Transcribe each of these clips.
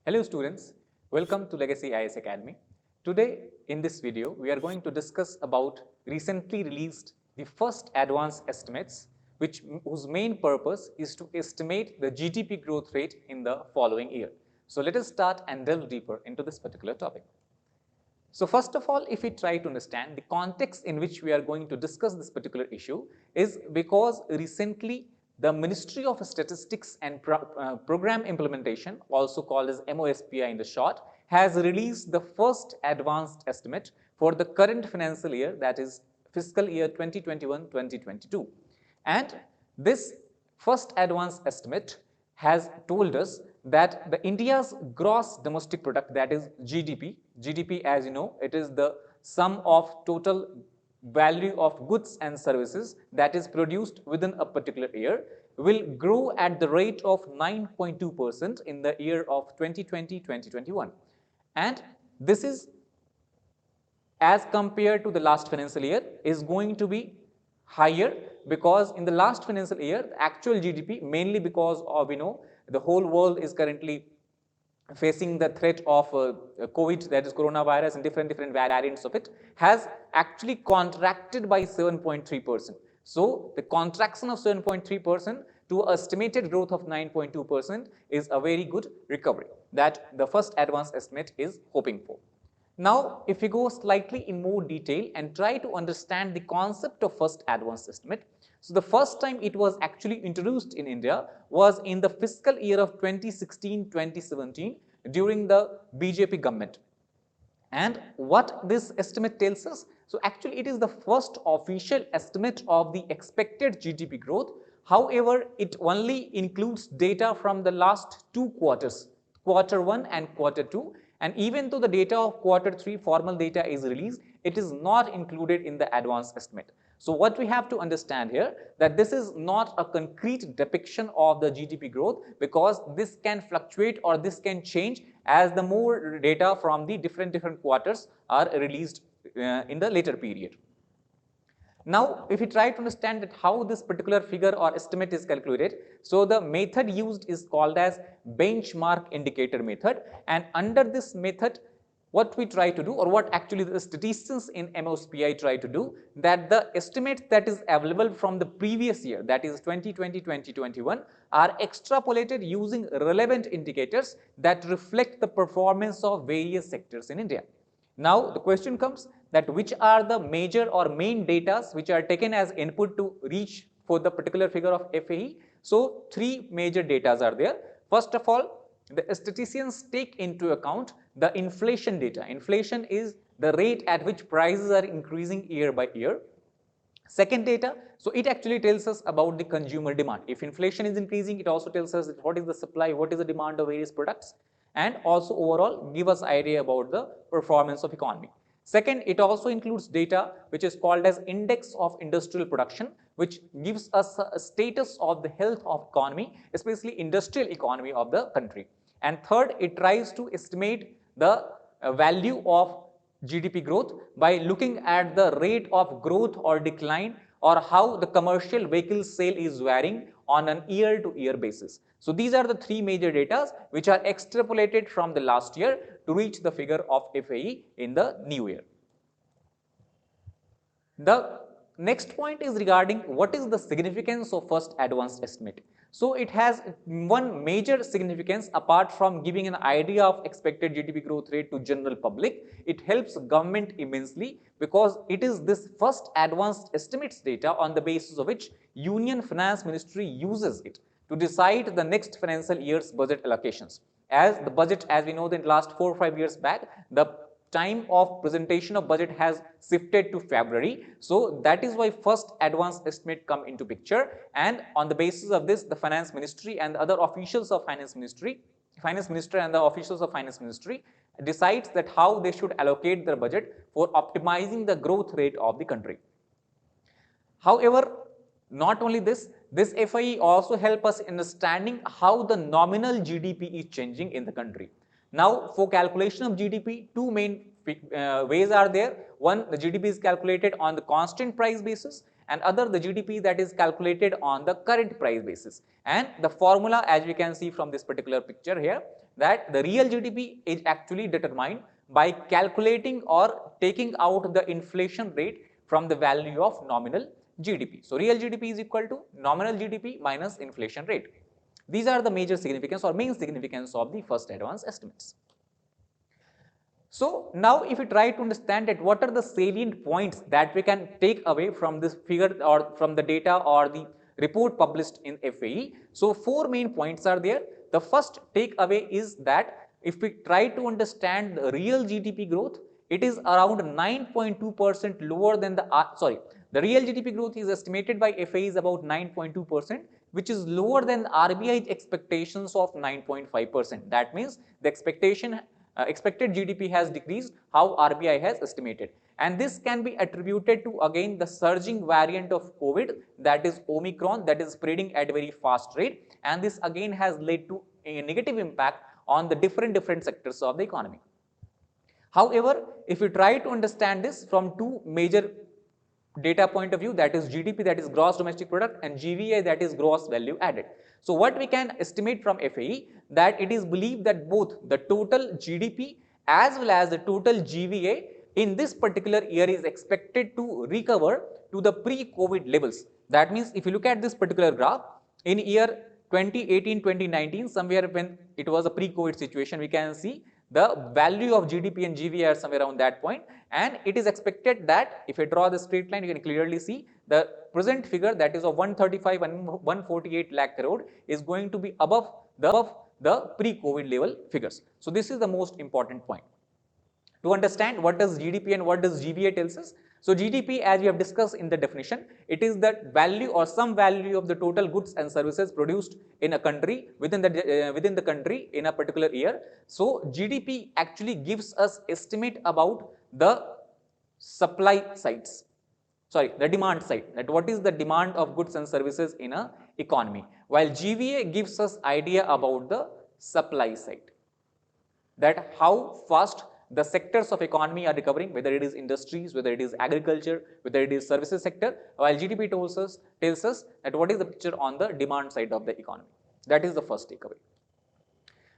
Hello students, welcome to Legacy IAS Academy. Today in this video, we are going to discuss about recently released the first advanced estimates whose main purpose is to estimate the GDP growth rate in the following year. So let us start and delve deeper into this particular topic. So first of all, if we try to understand the context in which we are going to discuss this particular issue is because recently the Ministry of Statistics and Program Implementation, also called as MOSPI in the short, has released the first advanced estimate for the current financial year, that is fiscal year 2021-2022. And this first advanced estimate has told us that the India's gross domestic product, that is GDP as you know, it is the sum of total value of goods and services that is produced within a particular year, will grow at the rate of 9.2% in the year of 2020-2021. And this is, as compared to the last financial year, is going to be higher because in the last financial year, the actual GDP, mainly because of, the whole world is currently facing the threat of COVID, that is coronavirus, and different variants of it, has actually contracted by 7.3%. So the contraction of 7.3% to estimated growth of 9.2% is a very good recovery that the first advanced estimate is hoping for. Now, if we go slightly in more detail and try to understand the concept of first advanced estimate, so the first time it was actually introduced in India was in the fiscal year of 2016-2017 during the BJP government. And what this estimate tells us, so actually it is the first official estimate of the expected GDP growth. However, it only includes data from the last two quarters, quarter 1 and quarter 2. And even though the data of quarter 3 formal data is released, it is not included in the advanced estimate. So what we have to understand here, that this is not a concrete depiction of the GDP growth, because this can fluctuate or this can change as the more data from the different quarters are released in the later period. Now, if we try to understand that how this particular figure or estimate is calculated, so the method used is called as benchmark indicator method, and under this method, what we try to do, or what actually the statisticians in MOSPI try to do, that the estimates that is available from the previous year, that is 2020-2021, are extrapolated using relevant indicators that reflect the performance of various sectors in India. Now, the question comes that which are the major or main data which are taken as input to reach for the particular figure of FAE. So, three major data are there. First of all, the statisticians take into account the inflation data. Inflation is the rate at which prices are increasing year by year. Second data, so it actually tells us about the consumer demand. If inflation is increasing, it also tells us what is the supply, what is the demand of various products, and also overall give us idea about the performance of economy. Second, it also includes data which is called as index of industrial production, which gives us a status of the health of economy, especially industrial economy of the country. And third, it tries to estimate the value of GDP growth by looking at the rate of growth or decline, or how the commercial vehicle sale is varying on an year-to-year basis. So these are the three major data which are extrapolated from the last year to reach the figure of FAE in the new year. The next point is regarding what is the significance of first advanced estimate. So it has one major significance apart from giving an idea of expected GDP growth rate to general public. It helps government immensely because it is this first advanced estimates data on the basis of which Union Finance Ministry uses it to decide the next financial year's budget allocations. As the budget, as we know, in the last 4 or 5 years back, the time of presentation of budget has shifted to February. So that is why first advanced estimate come into picture, and on the basis of this, the Finance Ministry and the other officials of Finance Minister and the officials of Finance Ministry decides that how they should allocate their budget for optimizing the growth rate of the country. However, not only this FAE also help us in understanding how the nominal GDP is changing in the country. Now, for calculation of GDP, two main ways are there. One, the GDP is calculated on the constant price basis, and other the GDP that is calculated on the current price basis. And the formula, as we can see from this particular picture here, that the real GDP is actually determined by calculating or taking out the inflation rate from the value of nominal GDP. So real GDP is equal to nominal GDP minus inflation rate. These are the major significance or main significance of the first advance estimates. So now if we try to understand that what are the salient points that we can take away from this figure or from the data or the report published in FAE. So four main points are there. The first takeaway is that if we try to understand the real GDP growth, it is around 9.2% lower than the real GDP growth is estimated by FAE is about 9.2%, which is lower than RBI's expectations of 9.5%. That means the expected GDP has decreased how RBI has estimated, and this can be attributed to again the surging variant of COVID, that is Omicron, that is spreading at a very fast rate, and this again has led to a negative impact on the different sectors of the economy. However, if you try to understand this from two major data point of view, that is GDP, that is gross domestic product, and GVA, that is gross value added. So what we can estimate from FAE, that it is believed that both the total GDP as well as the total GVA in this particular year is expected to recover to the pre-COVID levels. That means if you look at this particular graph, in year 2018-2019, somewhere when it was a pre-COVID situation, we can see the value of GDP and GVA are somewhere around that point, and it is expected that if I draw the straight line, you can clearly see the present figure, that is of 135 and 148 lakh crore, is going to be above the pre-COVID level figures. So this is the most important point. To understand what does GDP and what does GVA tells us. So GDP, as we have discussed in the definition, it is the value or some value of the total goods and services produced in a country within the country in a particular year. So GDP actually gives us estimate about the supply sides. The demand side, that what is the demand of goods and services in a economy, while GVA gives us idea about the supply side, that how fast the sectors of economy are recovering, whether it is industries, whether it is agriculture, whether it is services sector, while GDP tells us that what is the picture on the demand side of the economy. That is the first takeaway.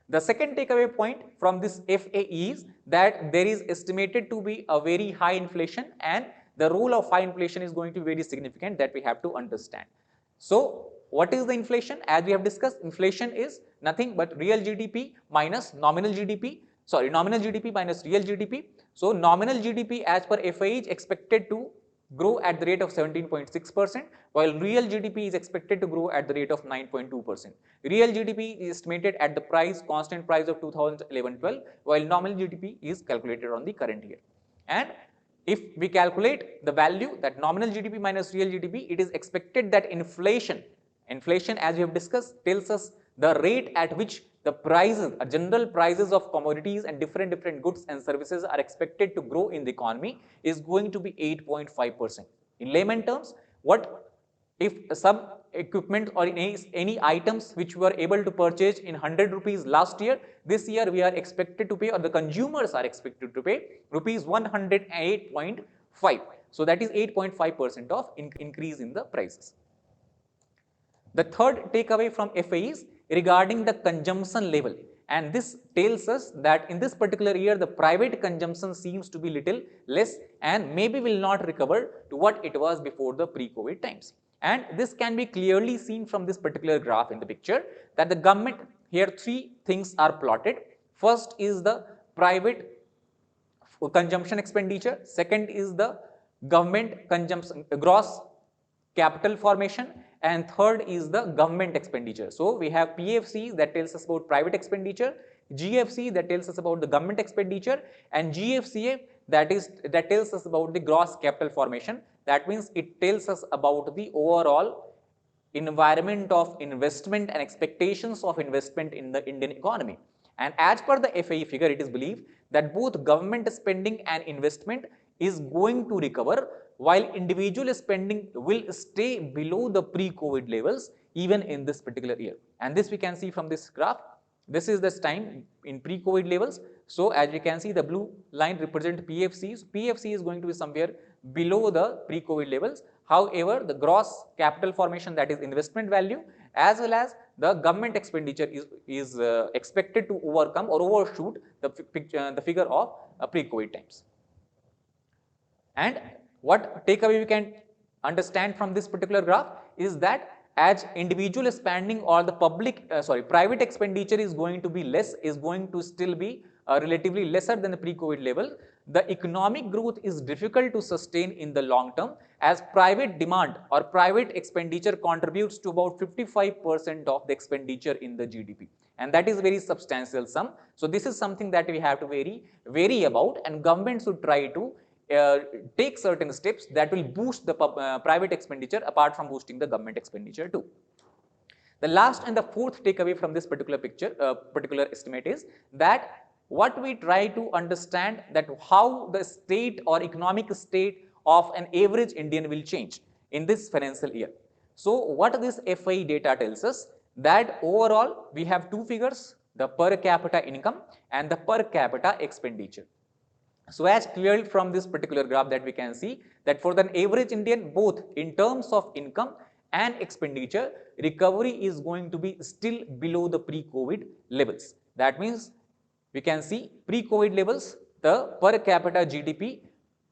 The second takeaway point from this FAE is that there is estimated to be a very high inflation, and the role of high inflation is going to be very significant, that we have to understand. So what is the inflation? As we have discussed, inflation is nothing but real GDP minus nominal GDP. Nominal GDP minus real GDP. So nominal GDP as per FAE is expected to grow at the rate of 17.6%, while real GDP is expected to grow at the rate of 9.2%. Real GDP is estimated at the constant price of 2011-12, while nominal GDP is calculated on the current year. And if we calculate the value, that nominal GDP minus real GDP, it is expected that inflation as we have discussed tells us the rate at which the prices, general prices of commodities and different goods and services are expected to grow in the economy is going to be 8.5%. In layman terms, what if some equipment or any items which we were able to purchase in 100 rupees last year, this year we are expected to pay, or the consumers are expected to pay rupees 108.5. So that is 8.5% of increase in the prices. The third takeaway from FAE is regarding the consumption level, and this tells us that in this particular year the private consumption seems to be little less and maybe will not recover to what it was before the pre-COVID times. And this can be clearly seen from this particular graph in the picture, that the government, here three things are plotted. First is the private consumption expenditure, second is the government consumption gross capital formation, and third is the government expenditure. So we have PFC that tells us about private expenditure, GFC that tells us about the government expenditure, and GFCA that tells us about the gross capital formation. That means it tells us about the overall environment of investment and expectations of investment in the Indian economy. And as per the FAE figure, it is believed that both government spending and investment is going to recover, while individual spending will stay below the pre-COVID levels even in this particular year. And this we can see from this graph. This is this time in pre-COVID levels. So as we can see, the blue line represents PFCs. PFC is going to be somewhere below the pre-COVID levels. However, the gross capital formation, that is investment value, as well as the government expenditure is expected to overcome or overshoot the figure of pre-COVID times. And what takeaway we can understand from this particular graph is that as individual spending or the private expenditure is going to be less, is going to still be relatively lesser than the pre-COVID level, the economic growth is difficult to sustain in the long term, as private demand or private expenditure contributes to about 55% of the expenditure in the GDP, and that is very substantial sum. So this is something that we have to vary about, and government should try to take certain steps that will boost the private expenditure apart from boosting the government expenditure too. The last and the fourth takeaway from this particular estimate is that what we try to understand that how the state or economic state of an average Indian will change in this financial year. So what this FI data tells us, that overall we have two figures, the per capita income and the per capita expenditure. So as clearly from this particular graph that we can see that for the average Indian, both in terms of income and expenditure, recovery is going to be still below the pre-COVID levels. That means we can see pre-COVID levels, the per capita GDP,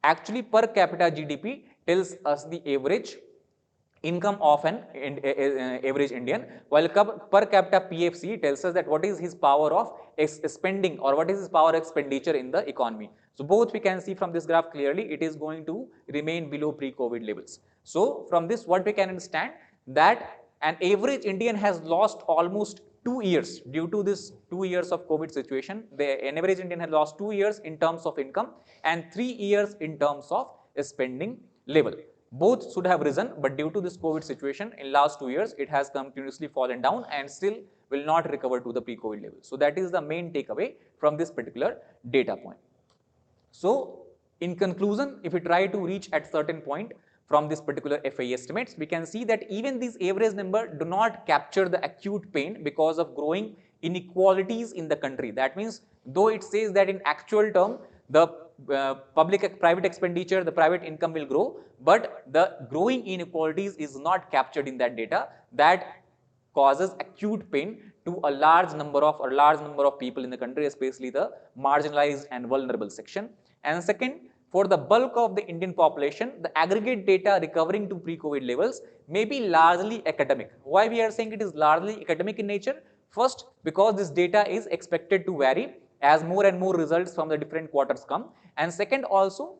actually per capita GDP tells us the average income of an average Indian, while per capita PFC tells us that what is his power of spending or what is his power expenditure in the economy. So both we can see from this graph clearly it is going to remain below pre-COVID levels. So from this what we can understand that an average Indian has lost almost 2 years due to this 2 years of COVID situation. An average Indian has lost 2 years in terms of income and 3 years in terms of spending level. Both should have risen, but due to this COVID situation in last 2 years, it has continuously fallen down and still will not recover to the pre-COVID level. So that is the main takeaway from this particular data point. So in conclusion, if we try to reach at certain point from this particular FI estimates, we can see that even these average number do not capture the acute pain because of growing inequalities in the country. That means though it says that in actual term, the private expenditure, the private income will grow, but the growing inequalities is not captured in that data. That causes acute pain to a large number of people in the country, especially the marginalized and vulnerable section. And second, for the bulk of the Indian population, the aggregate data recovering to pre-COVID levels may be largely academic. Why we are saying it is largely academic in nature? First, because this data is expected to vary as more and more results from the different quarters come, and second also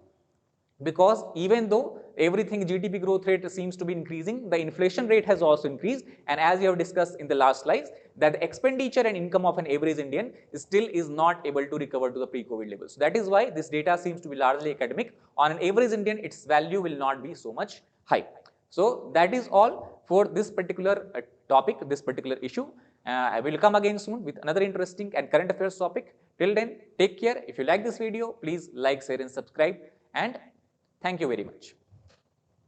because even though everything GDP growth rate seems to be increasing, the inflation rate has also increased, and as we have discussed in the last slides that the expenditure and income of an average Indian still is not able to recover to the pre-COVID levels. So that is why this data seems to be largely academic. On an average Indian, its value will not be so much high. So that is all for this particular topic, this particular issue. I will come again soon with another interesting and current affairs topic. Till then, take care. If you like this video, please like, share and subscribe, and thank you very much.